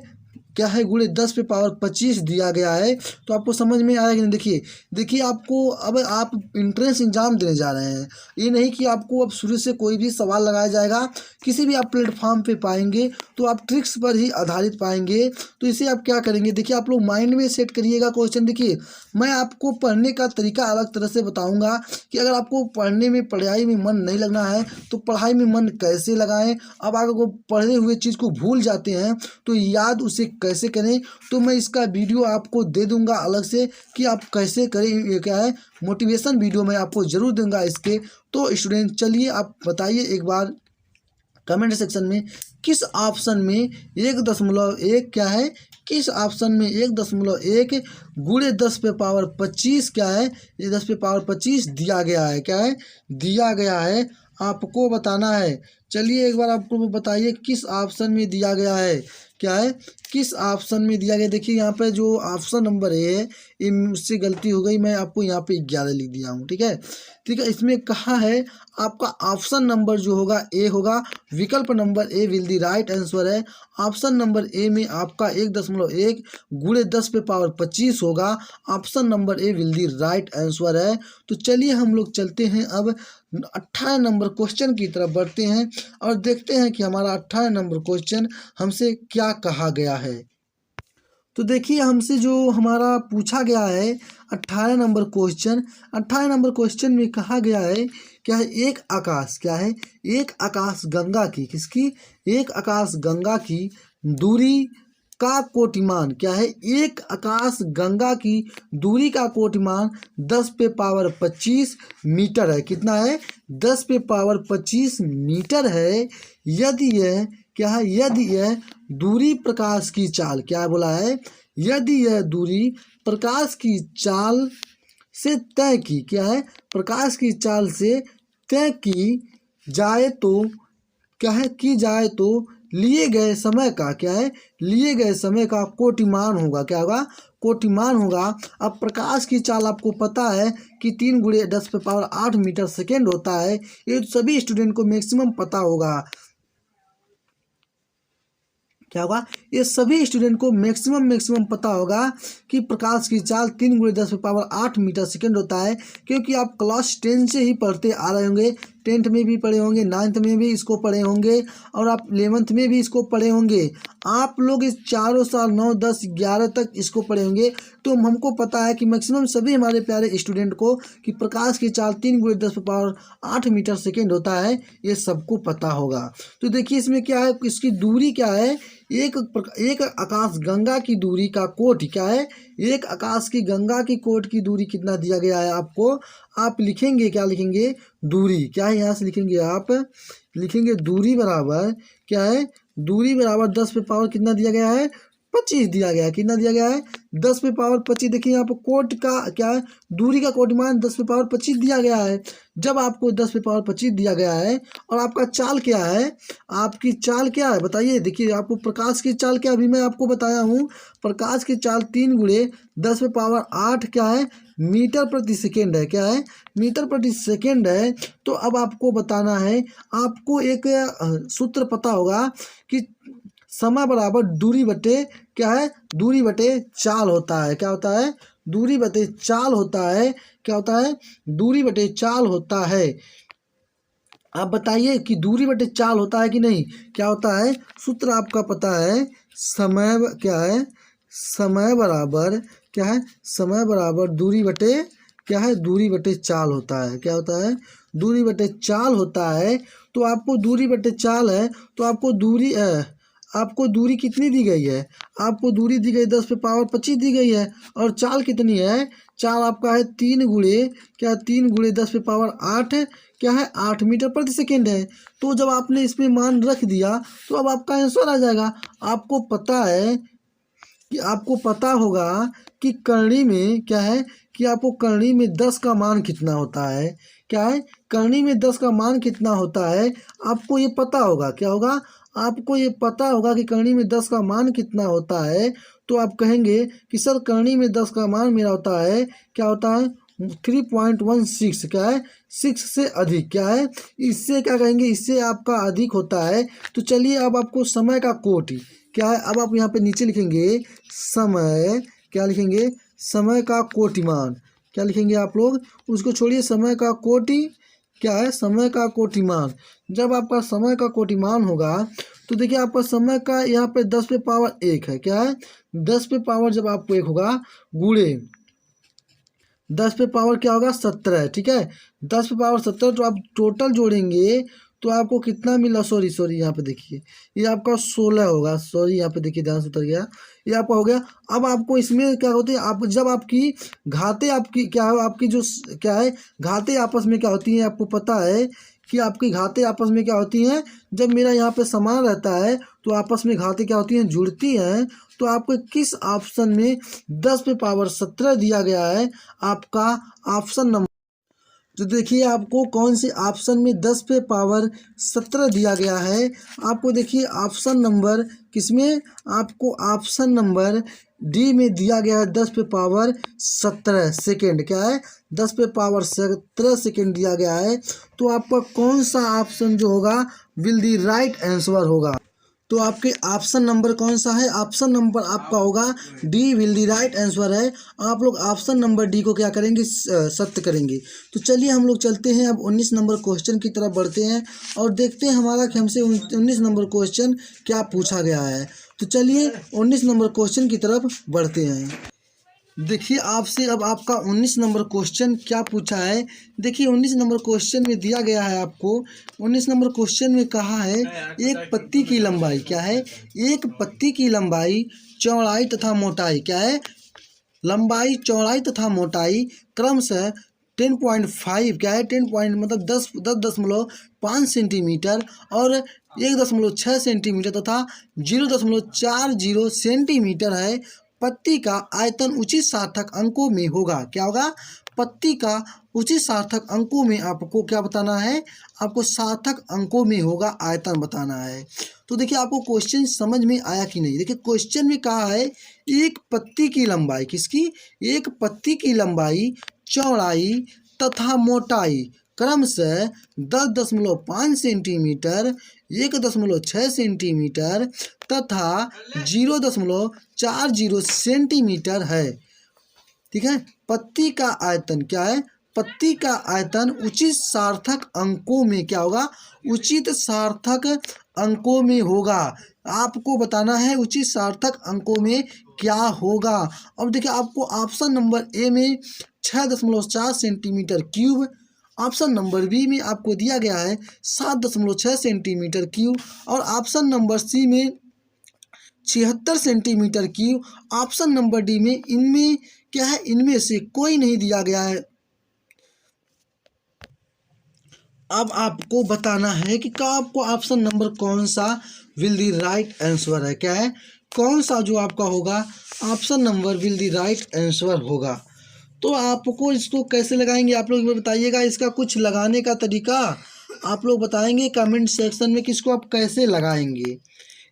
A: क्या है, गुणे 10 पे पावर 25 दिया गया है। तो आपको समझ में आया कि नहीं, देखिए आपको अब आप इंट्रेंस एग्जाम देने जा रहे हैं, ये नहीं कि आपको अब शुरू से कोई भी सवाल लगाया जाएगा, किसी भी आप प्लेटफॉर्म पे पाएंगे तो आप ट्रिक्स पर ही आधारित पाएंगे। तो इसे आप क्या करेंगे, देखिए आप लोग माइंड में सेट करिएगा क्वेश्चन। देखिए मैं आपको पढ़ने का तरीका अलग तरह से बताऊँगा कि अगर आपको पढ़ने में, पढ़ाई में मन नहीं लगना है तो पढ़ाई में मन कैसे लगाएं। अब अगर वो पढ़े हुए चीज़ को भूल जाते हैं तो याद उसे कैसे करें, तो मैं इसका वीडियो आपको दे दूंगा अलग से कि आप कैसे करें, ये क्या है, मोटिवेशन वीडियो मैं आपको ज़रूर दूंगा इसके। तो स्टूडेंट चलिए आप बताइए एक बार कमेंट सेक्शन में किस ऑप्शन में 1.1, क्या है, किस ऑप्शन में 1.1 गुणे 10 पे पावर 25, क्या है, ये 10 पे पावर 25 दिया गया है, क्या है, दिया गया है, आपको बताना है। चलिए एक बार आपको बताइए किस ऑप्शन में दिया गया है, क्या है, किस ऑप्शन में दिया गया। देखिए यहाँ पे जो ऑप्शन नंबर है ये मुझसे गलती हो गई, मैं आपको यहाँ पे 11 लिख दिया हूँ, ठीक है, ठीक है। इसमें कहा है आपका ऑप्शन नंबर जो होगा ए होगा, विकल्प number A will the right answer है। ऑप्शन नंबर ए में आपका 1.1 गुणे 10 पे पावर 25 होगा, option number A will the right answer है। तो चलिए हम लोग चलते हैं अब 18 नंबर क्वेश्चन की तरफ बढ़ते हैं और देखते हैं कि हमारा 18 नंबर क्वेश्चन हमसे क्या कहा गया है। तो देखिए हमसे जो हमारा पूछा गया है 18 नंबर क्वेश्चन, 18 नंबर क्वेश्चन में कहा गया है क्या है, एक आकाश, क्या है, एक आकाश गंगा की, किसकी, एक आकाश गंगा की दूरी का कोटिमान, क्या है, एक आकाश गंगा की दूरी का कोटिमान 10 पे पावर 25 मीटर है, कितना है, 10 पे पावर 25 मीटर है। यदि यह, क्या है, यदि यह दूरी प्रकाश की चाल, क्या बोला है, यदि यह दूरी प्रकाश की चाल से तय की, क्या है, प्रकाश की चाल से तय की जाए तो, क्या है, की जाए तो लिए गए समय का, क्या है, लिए गए समय का कोटिमान होगा, क्या होगा, कोटिमान होगा। अब प्रकाश की चाल आपको पता है कि 3 गुणे 10 पे पावर 8 मीटर सेकेंड होता है, ये सभी स्टूडेंट को मैक्सिमम पता होगा। क्या होगा, ये सभी स्टूडेंट को मैक्सिमम पता होगा कि प्रकाश की चाल 3 × 10⁸ मीटर सेकेंड होता है, क्योंकि आप क्लास 10 से ही पढ़ते आ रहे होंगे। 10th में भी पढ़े होंगे, 9th में भी इसको पढ़े होंगे और आप 11th में भी इसको पढ़े होंगे। आप लोग इस चारों साल 9, 10, 11 तक इसको पढ़े होंगे। तो हमको पता है कि मैक्सिमम सभी हमारे प्यारे स्टूडेंट को कि प्रकाश की चाल 3 × 10⁸ मीटर सेकेंड होता है, ये सबको पता होगा। तो देखिए इसमें क्या है, इसकी दूरी क्या है, एक आकाश गंगा की दूरी का कोटि क्या है, एक आकाश की गंगा की कोटि की दूरी कितना दिया गया है आपको। आप लिखेंगे, क्या लिखेंगे, दूरी क्या है, यहाँ से लिखेंगे, आप लिखेंगे दूरी बराबर क्या है, दूरी बराबर 10⁻, कितना दिया गया है, 25 दिया गया है। कितना दिया गया है, 10⁻25। देखिए यहाँ पर कोट का क्या है, दूरी का कोटि मान 10⁻25 दिया गया है। जब आपको 10⁻25 दिया गया है और आपका चाल क्या है, आपकी चाल क्या है बताइए। देखिए आपको प्रकाश की चाल क्या, अभी मैं आपको बताया हूँ, प्रकाश की चाल 3 × 10⁸ क्या है, मीटर प्रति सेकेंड है। क्या है, मीटर प्रति सेकेंड है। तो अब आपको बताना है, आपको एक सूत्र पता होगा कि समय बराबर दूरी बटे क्या है, दूरी बटे चाल होता है। क्या होता है, दूरी बटे चाल होता है। क्या होता है, दूरी बटे चाल होता है। आप बताइए कि दूरी बटे चाल होता है कि नहीं। क्या होता है, सूत्र आपका पता है, समय क्या है, समय बराबर क्या है, समय बराबर दूरी बटे क्या है, दूरी बटे चाल होता है। क्या होता है, दूरी बटे चाल होता है। तो आपको दूरी बटे चाल है, तो आपको दूरी कितनी दी गई है, आपको दूरी दी गई 10⁻25 दी गई है। और चाल कितनी है, चाल आपका है 3 × 10⁸ क्या है, 8 मीटर प्रति सेकेंड है। तो जब आपने इसमें मान रख दिया तो अब आपका आंसर आ जाएगा। आपको पता है कि आपको पता होगा कि करनी में क्या है, कि आपको करनी में 10 का मान कितना होता है। क्या है, करनी में 10 का मान कितना होता है, आपको ये पता होगा। क्या होगा, आपको ये पता होगा कि करनी में 10 का मान कितना होता है। तो आप कहेंगे कि सर करनी में 10 का मान मेरा होता है, क्या होता है, 3.16। क्या है, 6 से अधिक। क्या है, इससे क्या कहेंगे, इससे आपका अधिक होता है। तो चलिए अब आपको समय का कोटि क्या है, अब आप यहाँ पे नीचे लिखेंगे समय, क्या लिखेंगे, समय का कोटिमान। क्या लिखेंगे आप लोग, उसको छोड़िए, समय का कोटि क्या है, समय का कोटिमान। जब आपका समय का कोटिमान होगा तो देखिए आपका समय का यहाँ पे 10⁻1 है। क्या है, 10⁻, जब आपको 1 होगा गुणे 10⁻, क्या होगा, 17। ठीक है, 10⁻17। तो आप टोटल जोड़ेंगे तो आपको कितना मिला, सॉरी यहाँ पे देखिए, ये आपका 16 होगा। सॉरी यहाँ पे देखिए, ध्यान से उतर गया, ये आपका हो गया। अब आपको इसमें क्या होती है, आप जब आपकी घातें आपकी क्या है, आपकी जो क्या है, घातें आपस में क्या होती हैं, आपको पता है कि आपकी घातें आपस में क्या होती हैं। जब मेरा यहाँ पे समान रहता है तो आपस में घातें क्या होती हैं, जुड़ती हैं। तो आपको किस ऑप्शन में 10⁻17 दिया गया है, आपका ऑप्शन नंबर। तो देखिए आपको कौन से ऑप्शन में 10⁻17 दिया गया है। आपको देखिए ऑप्शन नंबर किसमें, आपको ऑप्शन नंबर डी में दिया गया है 10⁻17 सेकेंड। क्या है, 10⁻17 सेकेंड दिया गया है। तो आपका कौन सा ऑप्शन जो होगा विल दी राइट आंसर होगा। तो आपके ऑप्शन नंबर कौन सा है, ऑप्शन नंबर आपका होगा D will the right answer है। आप लोग ऑप्शन नंबर डी को क्या करेंगे, सत्य करेंगे। तो चलिए हम लोग चलते हैं अब 19 नंबर क्वेश्चन की तरफ बढ़ते हैं और देखते हैं हमारा कि हमसे 19 नंबर क्वेश्चन क्या पूछा गया है। तो चलिए 19 नंबर क्वेश्चन की तरफ बढ़ते हैं। देखिए आपसे अब आपका 19 नंबर क्वेश्चन क्या पूछा है। देखिए 19 नंबर क्वेश्चन में दिया गया है, आपको 19 नंबर क्वेश्चन में कहा है एक पत्ती की लंबाई क्या है, एक पत्ती की लंबाई, चौड़ाई तथा मोटाई क्या है, लंबाई, चौड़ाई तथा मोटाई क्रमशः 10.5 क्या है, 10 पॉइंट मतलब 10.5 सेंटीमीटर और 1.6 सेंटीमीटर तथा 0.40 सेंटीमीटर है। पत्ती का आयतन उचित सार्थक अंकों में होगा। क्या होगा, पत्ती का उचित सार्थक अंकों में आपको क्या बताना है, आपको सार्थक अंकों में होगा आयतन बताना है। तो देखिए आपको क्वेश्चन समझ में आया कि नहीं। देखिए क्वेश्चन में कहा है एक पत्ती की लंबाई, किसकी, एक पत्ती की लंबाई, चौड़ाई तथा मोटाई क्रमशः 10.5 सेंटीमीटर, 1.6 सेंटीमीटर तथा 0.40 सेंटीमीटर है। ठीक है, पत्ती का आयतन क्या है? पत्ती का आयतन उचित सार्थक अंकों में क्या होगा? उचित सार्थक अंकों में होगा। आपको बताना है उचित सार्थक अंकों में क्या होगा। अब देखिए, आपको ऑप्शन नंबर ए में 6.4 centimetre cube, option number B में आपको दिया गया है 7.6 सेंटीमीटर क्यूब और ऑप्शन नंबर सी में 76 centimetre cube, option number D में इनमें क्या है? इनमें से कोई नहीं दिया गया है। अब आपको बताना है कि का आपको ऑप्शन नंबर कौन सा विल दी राइट आंसर है। क्या है? कौन सा जो आपका होगा option number will the right answer होगा। तो आपको इसको कैसे लगाएंगे आप लोग बताइएगा। इसका कुछ लगाने का तरीका आप लोग बताएंगे कमेंट सेक्शन में कि इसको आप कैसे लगाएंगे।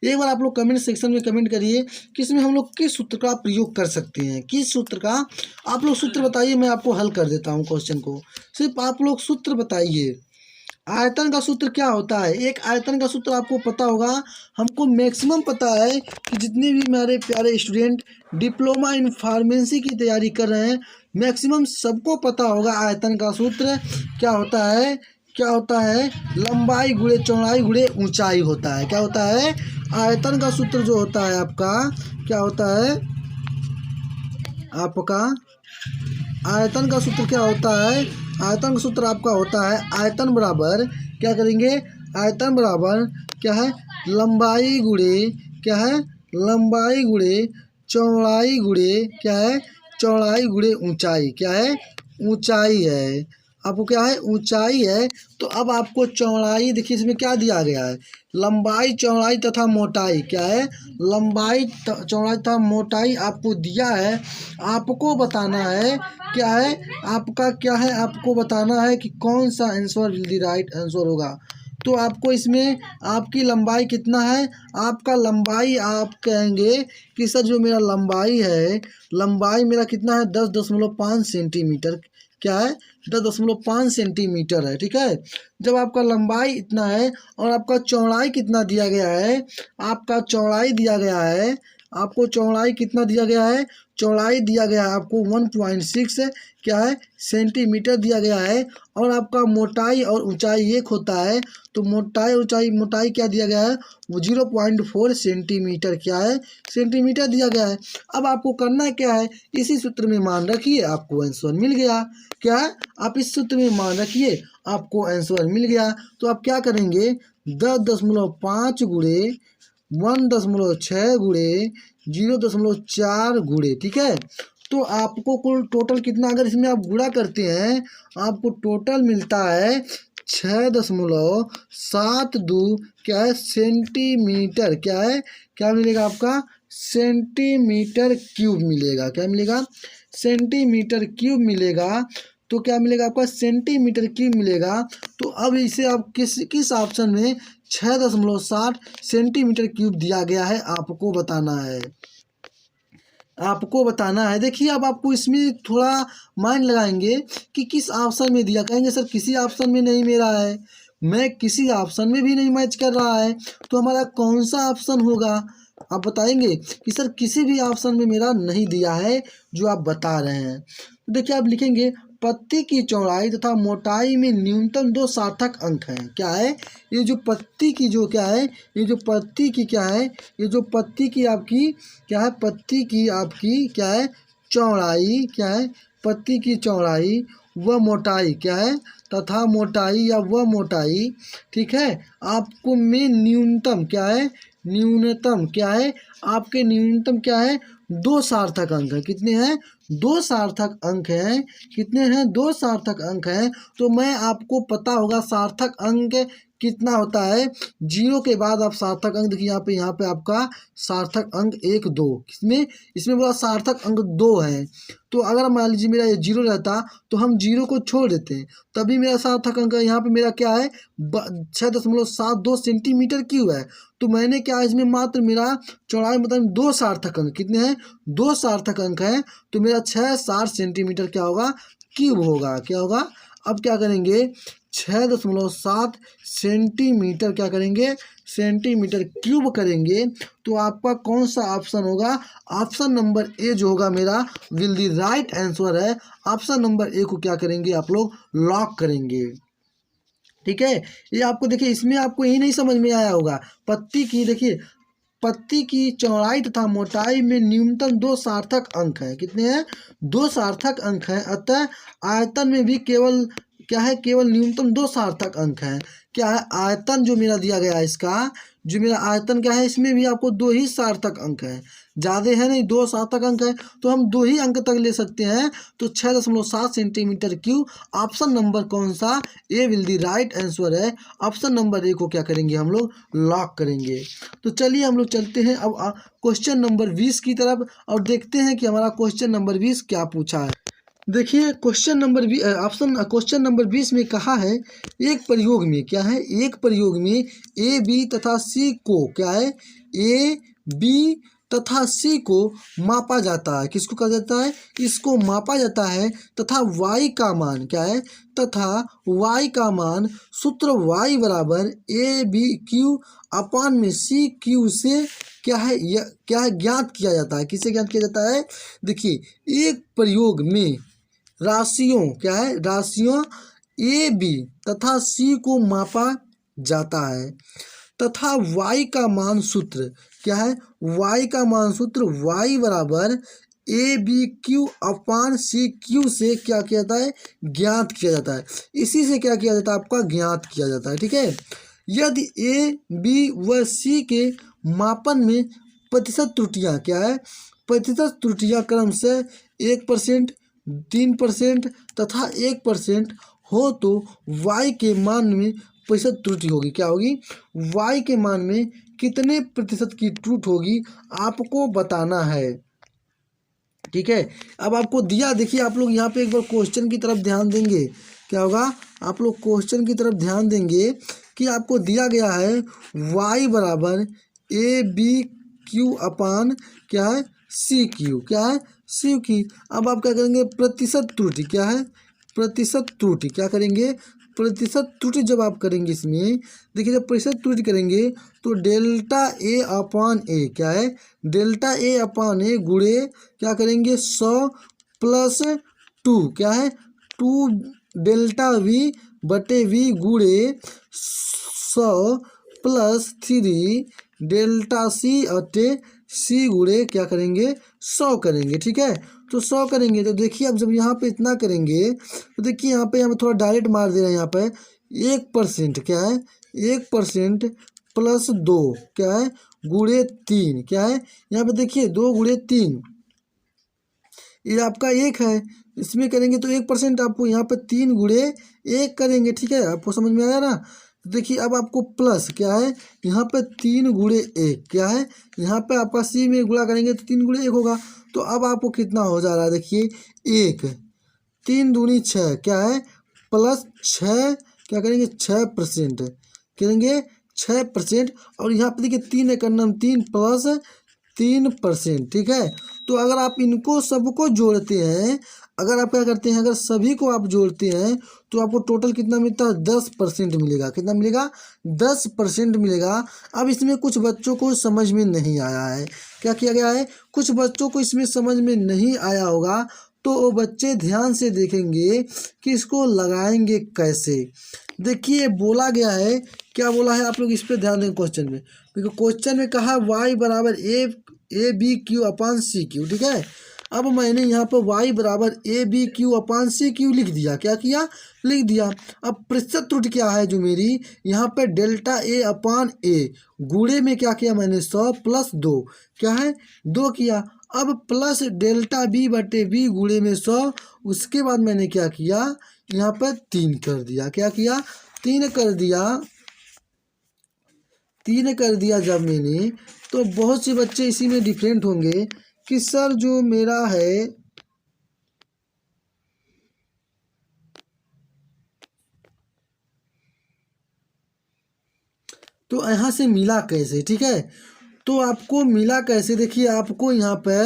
A: एक बार आप लोग कमेंट सेक्शन में कमेंट करिए कि इसमें हम लोग किस सूत्र का प्रयोग कर सकते हैं। किस सूत्र का आप लोग सूत्र बताइए, मैं आपको हल कर देता हूँ क्वेश्चन को। सिर्फ आप लोग सूत्र बताइए। आयतन का सूत्र क्या होता है? एक आयतन का सूत्र आपको पता होगा। हमको मैक्सिमम पता है कि जितने भी मेरे प्यारे स्टूडेंट डिप्लोमा इन फार्मेसी की तैयारी कर रहे हैं, मैक्सिमम सबको पता होगा आयतन का सूत्र क्या होता है। क्या होता है? लंबाई गुणे चौड़ाई गुणे ऊंचाई होता है। क्या होता है? आयतन का सूत्र जो होता है आपका क्या होता है? आपका आयतन का सूत्र क्या होता है? आयतन का सूत्र आपका होता है आयतन बराबर क्या करेंगे? आयतन बराबर क्या है? लंबाई गुणे क्या है? लंबाई गुणे चौड़ाई गुणे क्या है? चौड़ाई गुणे ऊंचाई। क्या है? ऊंचाई है। आपको क्या है? ऊंचाई है। तो अब आपको चौड़ाई देखिए, इसमें क्या दिया गया है? लंबाई चौड़ाई तथा मोटाई। क्या है? लंबाई चौड़ाई तथा मोटाई आपको दिया है। आपको बताना है क्या है? आपका क्या है? आपको बताना है कि कौन सा answer will the right answer होगा। तो आपको इसमें आपकी लंबाई कितना है? आपका लंबाई आप कहेंगे कि सर जो मेरा लंबाई है, लंबाई मेरा कितना है? 10.5 सेंटीमीटर। क्या है? 10.5 सेंटीमीटर है। ठीक है, जब आपका लंबाई इतना है और आपका चौड़ाई कितना दिया गया है? आपका चौड़ाई दिया गया है। आपको चौड़ाई कितना दिया गया है? चौड़ाई दिया गया है आपको 1.6 क्या है? सेंटीमीटर दिया गया है। और आपका मोटाई और ऊंचाई एक होता है, तो मोटाई ऊंचाई मोटाई क्या दिया गया है? वो 0.4 सेंटीमीटर क्या है? सेंटीमीटर दिया गया है। अब आपको करना क्या है? इसी सूत्र में मान रखिए, आपको आंसर मिल गया। क्या है? आप इस सूत्र में मान रखिए, आपको आंसर मिल गया। तो आप क्या करेंगे? 10.5 गुणे 1.6 गुणे 0.4 गुणे। ठीक है, तो आपको कुल टोटल कितना, अगर इसमें आप गुणा करते हैं, आपको टोटल मिलता है 6.72 क्या है? सेंटीमीटर। क्या है? क्या मिलेगा आपका? सेंटीमीटर क्यूब मिलेगा। क्या मिलेगा? सेंटीमीटर क्यूब मिलेगा। तो क्या मिलेगा आपका? सेंटीमीटर क्यूब मिलेगा। तो अब इसे आप किस ऑप्शन में 6.60 सेंटीमीटर क्यूब दिया गया है, आपको बताना है। आपको बताना है। देखिए, अब आपको इसमें थोड़ा माइंड लगाएंगे कि किस ऑप्शन में दिया। कहेंगे सर किसी ऑप्शन में नहीं मेरा है, मैं किसी ऑप्शन में भी नहीं मैच कर रहा है, तो हमारा कौन सा ऑप्शन होगा? आप बताएंगे कि सर किसी भी ऑप्शन में मेरा नहीं दिया है जो आप बता रहे हैं। तो देखिए, आप लिखेंगे पत्ती की चौड़ाई तथा मोटाई में न्यूनतम 2 सार्थक अंक हैं। क्या है? ये जो पत्ती की जो क्या है? ये जो पत्ती की क्या है? ये जो पत्ती की आपकी क्या है? पत्ती की आपकी क्या है? चौड़ाई। क्या है? पत्ती की चौड़ाई व मोटाई क्या है? तथा मोटाई या व मोटाई। ठीक है, आपको में न्यूनतम क्या है? न्यूनतम क्या है? आपके न्यूनतम क्या है? 2 सार्थक अंक है। कितने हैं? 2 सार्थक अंक हैं। कितने हैं? 2 सार्थक अंक हैं। तो मैं आपको पता होगा सार्थक अंक कितना होता है। 0 के बाद आप सार्थक अंक देखिए, यहाँ पे आपका सार्थक अंक 1 2, किसमें? इसमें बोला सार्थक अंक 2 है। तो अगर मान लीजिए मेरा ये 0 रहता तो हम 0 को छोड़ देते हैं, तभी मेरा सार्थक अंक यहाँ पे मेरा क्या है? 6.72 सेंटीमीटर क्यूब है। तो मैंने क्या इसमें मात्र मेरा चौड़ाई मतलब 2 सार्थक अंक। कितने हैं? 2 सार्थक अंक हैं। तो मेरा 6 60 सेंटीमीटर क्या होगा? क्यूब होगा। क्या होगा? अब क्या करेंगे 6.7 सेंटीमीटर क्या करेंगे सेंटीमीटर क्यूब करेंगे। तो आपका कौन सा ऑप्शन होगा? ऑप्शन नंबर ए जो होगा मेरा विल दी राइट आंसर है। ऑप्शन नंबर ए को क्या करेंगे आप लोग लॉक करेंगे। ठीक है, ये आपको देखिए इसमें आपको यही नहीं समझ में आया होगा। पत्ती की देखिए पत्ती की चौड़ाई तथा मोटाई में न्यूनतम 2 सार्थक अंक हैं। कितने हैं? 2 सार्थक अंक हैं। अतः आयतन में भी केवल क्या है केवल न्यूनतम 2 सार्थक अंक हैं। क्या है आयतन जो मेरा दिया गया है इसका जो मेरा आयतन क्या है इसमें भी आपको 2 ही सार्थक अंक हैं, ज़्यादा है नहीं, 2 सार्थक अंक है तो हम 2 ही अंक तक ले सकते हैं। तो 6.7 सेंटीमीटर क्यूब ऑप्शन नंबर कौन सा ए विल दी राइट आंसर है। ऑप्शन नंबर ए को क्या करेंगे हम लोग लॉक करेंगे। तो चलिए हम लोग चलते हैं अब क्वेश्चन नंबर 20 की तरफ और देखते हैं कि हमारा क्वेश्चन नंबर 20 क्या पूछा है। देखिए क्वेश्चन नंबर 20 में कहा है एक प्रयोग में क्या है एक प्रयोग में ए बी तथा सी को क्या है ए बी तथा सी को मापा जाता है। किसको कहा जाता है? इसको मापा जाता है तथा y का मान क्या है तथा y का मान सूत्र y बराबर ए बी क्यू अपान में सी क्यू से क्या है ज्ञात किया जाता है। किससे ज्ञात किया जाता है? देखिए एक प्रयोग में राशियों क्या है राशियों ए बी तथा सी को मापा जाता है तथा y का मान सूत्र क्या है y का मान सूत्र y बराबर A B Q upon C Q से क्या किया जाता है ज्ञात किया जाता है। इसी से क्या किया जाता है आपका ज्ञात किया जाता है। ठीक है, यदि ए बी व सी के मापन में प्रतिशत त्रुटियां क्या है प्रतिशत त्रुटियां क्रम से 1%, 3% तथा 1% हो तो y के मान में प्रतिशत त्रुटि होगी। क्या होगी? y के मान में कितने प्रतिशत की त्रुटि होगी आपको बताना है। ठीक है, अब आपको दिया देखिए आप लोग यहाँ पे एक बार क्वेश्चन की तरफ ध्यान देंगे। क्या होगा? आप लोग क्वेश्चन की तरफ ध्यान देंगे कि आपको दिया गया है y बराबर ए बी क्यू अपान क्या है सी क्यू क्या है सी की। अब आप क्या करेंगे प्रतिशत त्रुटि क्या है प्रतिशत त्रुटि क्या करेंगे प्रतिशत त्रुटि जब आप करेंगे इसमें देखिए जब प्रतिशत त्रुटि करेंगे तो डेल्टा ए अपान ए क्या है डेल्टा ए अपान ए गुणे क्या करेंगे 100 प्लस 2 क्या है 2 डेल्टा वी बटे वी गुणे 100 प्लस 3 डेल्टा सी अटे सी गुणे क्या करेंगे 100 करेंगे। ठीक है, तो 100 करेंगे तो देखिए अब जब यहाँ पे इतना करेंगे तो देखिए यहाँ पे हम थोड़ा डायरेक्ट मार दे रहे हैं। यहाँ पे 1% क्या है 1% प्लस 2 क्या है गुणे 3 क्या है यहाँ पे देखिए 2 गुणे 3 ये आपका 1 है। इसमें करेंगे तो 1% आपको यहाँ पे 3 गुणे 1 करेंगे। ठीक है, आपको समझ में आया ना? देखिए अब आपको प्लस क्या है यहाँ पे 3 गुणे 1 क्या है यहाँ पे आपका सी में गुणा करेंगे तो 3 गुणे 1 होगा। तो अब आपको कितना हो जा रहा है देखिए 1 3 दूनी 6 क्या है प्लस 6 क्या करेंगे 6% करेंगे 6% और यहाँ पे देखिए 3 एक नम 3 प्लस 3%। ठीक है, तो अगर आप इनको सबको जोड़ते हैं अगर आप क्या करते हैं अगर सभी को आप जोड़ते हैं तो आपको टोटल कितना मिलता है 10% मिलेगा। कितना मिलेगा 10% मिलेगा। अब इसमें कुछ बच्चों को समझ में नहीं आया है। क्या किया गया है कुछ बच्चों को इसमें समझ में नहीं आया होगा तो वो बच्चे ध्यान से देखेंगे कि इसको लगाएंगे कैसे। देखिए बोला गया है क्या बोला है आप लोग इस पर ध्यान दें क्वेश्चन में। देखो क्वेश्चन में कहा y बराबर A B Q upon C Q. ठीक है, अब मैंने यहाँ पर y बराबर A B Q upon C Q लिख दिया। क्या किया लिख दिया। अब प्रतिशत त्रुटि क्या है जो मेरी यहाँ पे डेल्टा ए अपान ए गुणे में क्या किया मैंने 100 प्लस 2 क्या है 2 किया। अब प्लस डेल्टा बी बटे बी गुणे में 100 उसके बाद मैंने क्या किया यहाँ पर 3 कर दिया। क्या किया 3 कर दिया 3 कर दिया जब मैंने तो बहुत से बच्चे इसी में डिफरेंट होंगे कि सर जो मेरा है तो यहाँ से मिला कैसे। ठीक है, तो आपको मिला कैसे देखिए आपको यहाँ पे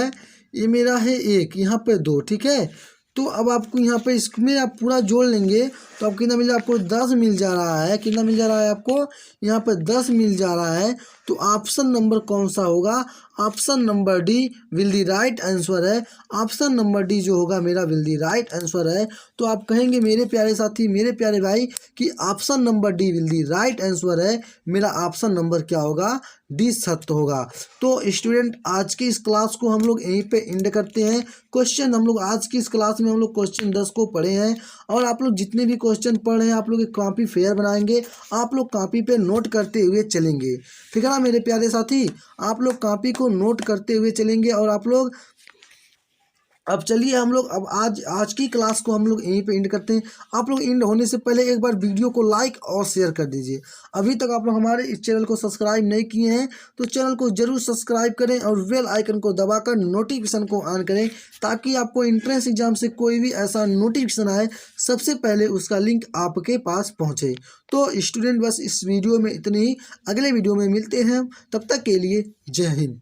A: ये मेरा है 1 यहाँ पे 2। ठीक है, तो अब आपको यहाँ पे इसमें आप पूरा जोड़ लेंगे तो आपको कितना मिल रहा है, आपको 10 मिल जा रहा है। कितना मिल जा रहा है आपको, यहाँ पे 10 मिल जा रहा है। तो ऑप्शन नंबर कौन सा होगा, option number D will the right answer है। ऑप्शन नंबर डी जो होगा मेरा विल दी राइट आंसर है। तो आप कहेंगे मेरे प्यारे साथी, मेरे प्यारे भाई, कि option number D will the right answer है। मेरा ऑप्शन नंबर क्या होगा, डी सत्य होगा। तो स्टूडेंट आज की इस क्लास को हम लोग यहीं पे एंड करते हैं। क्वेश्चन हम लोग आज की इस क्लास में हम लोग क्वेश्चन 10 को पढ़े हैं, और आप लोग जितने भी क्वेश्चन पढ़ रहे हैं आप लोग एक कॉपी फेयर बनाएंगे, आप लोग कॉपी पे नोट करते हुए चलेंगे। ठीक है ना मेरे प्यारे साथी, आप लोग कॉपी को नोट करते हुए चलेंगे। और आप लोग अब चलिए हम लोग अब आज की क्लास को हम लोग यहीं पे एंड करते हैं। आप लोग एंड होने से पहले एक बार वीडियो को लाइक और शेयर कर दीजिए। अभी तक आप लोग हमारे इस चैनल को सब्सक्राइब नहीं किए हैं तो चैनल को जरूर सब्सक्राइब करें और बेल आइकन को दबाकर नोटिफिकेशन को ऑन करें, ताकि आपको एंट्रेंस एग्जाम से कोई भी ऐसा नोटिफिकेशन आए सबसे पहले उसका लिंक आपके पास पहुँचे। तो स्टूडेंट बस इस वीडियो में इतनी ही, अगले वीडियो में मिलते हैं, तब तक के लिए जय हिंद।